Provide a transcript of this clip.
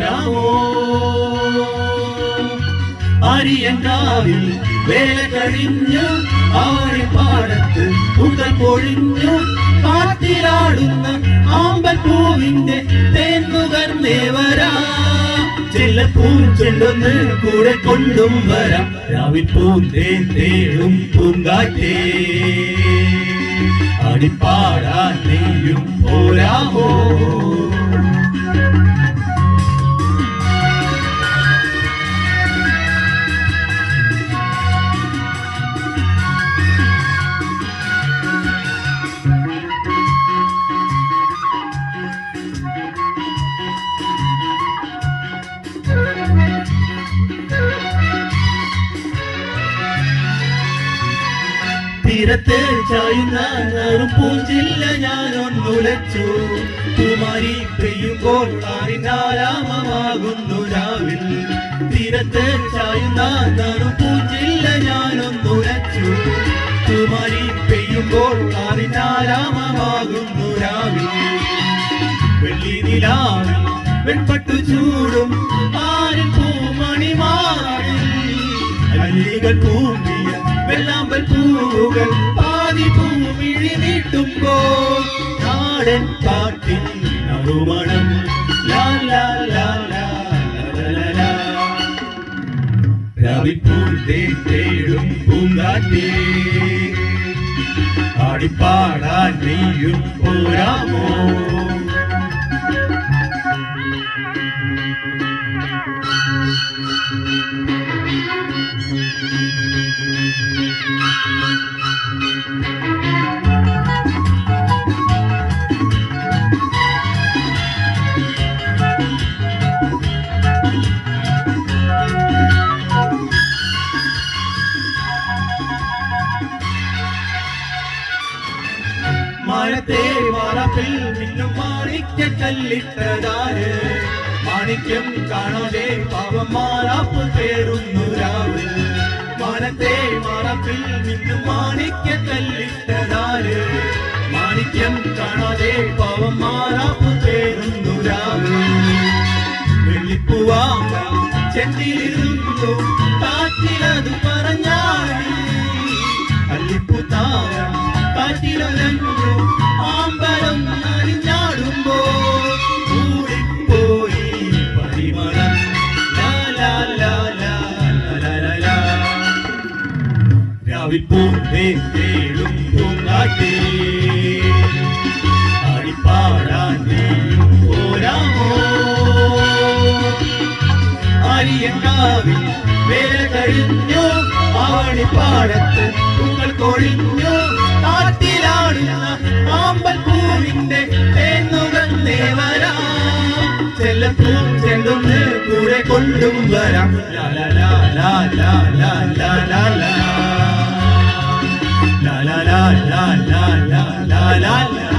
പോരാമോ അരിയങ്കാവിൽ വേല കഴിഞ്ഞു ആഴിപ്പാടത്ത് ഉണ്ടൽ പൊഴിഞ്ഞു കാറ്റിലാടുന്ന ആമ്പൽ പൂവിന്റെ തേന്നുകർന്നേവരാ ചെല്ലപ്പൂച്ചെണ്ടൊന്ന് കൂടെ കൊണ്ടും വരാം രാവിൽ പൂന്തേൻ തേടും പൂങ്കാറ്റേ ആടിപ്പാടാൻ നീയും പോരാമോ തീരത്ത് ചായുന്ന പൂഞ്ചില്ല ഞാനൊന്നുലച്ചു കുമാരി പെയ്യുമ്പോൾ ആരാമമാകുന്നു രാവിൽ തീരത്ത് ചായുന്ന പൂഞ്ചില്ല ഞാനൊന്നുലച്ചു കുമാരി പെയ്യുമ്പോൾ ആരാമമാകുന്നു രാവിൽ വെള്ളി നിലാവിൽ വെൺപട്ടു ചൂടും ആരിൽ പൂമണിമാറിൽ അല്ലികൾ പൂമ്പിയ വെള്ളാമ്പൽ പൂവുകൾ പാതി പൂമിഴി നീട്ടുമ്പോൾ നാടൻ പാട്ടിൽ നറുമണം രവിപ്പൂന്തേൻ തേടും പൂങ്കാറ്റേ ആടിപ്പാടാൻ നീയും പോരാമോ മാനത്തെ വാറപ്പിൽ നിന്നും മാണിക്ക കല്ലിട്ടതാര് മാണിക്യം കാണാതെ പാവം മാറാപ്പ് പേരുന്നു രാവിൽ മാനത്തെ വാറപ്പിൽ നിന്നും മാണിക്ക കല്ലിട്ടതാര് മാണിക്യം കാണാതെ പാവം മാറാപ്പ് പേരുന്നു രാവിൽ വെള്ളിപ്പൂവാക ചെണ്ടിലിരുന്നു കാറ്റിലതു പറഞ്ഞാടി അല്ലിപ്പൂത്താര കാറ്റിലൊലഞ്ഞു ആമ്പലം അണിഞ്ഞാടുമ്പോൾ കൂടിപ്പോയി പരിമളം രാവിൽ പൂന്തേൻ തേടും പൂങ്കാറ്റേ ആടിപ്പാടാൻ നീയും പോരാമോ അരിയങ്കാവിൽ വേല കഴിഞ്ഞു ആവണിപ്പാടത്ത് പൂക്കൾ കൊഴിഞ്ഞു കാറ്റിലാടുന്ന ആമ്പൽ പൂവിന്റെ തേന്നുകന്നേവരാ ചെല്ലപ്പൂം ചെല്ലുന്ന് കൂടെ കൊണ്ടും വരാം ലാ ലാ ലാ ലാ ലാ ലാ ലാ ലാ ലാ ലാ ലാ ലാ ലാ ലാ ലാ ലാ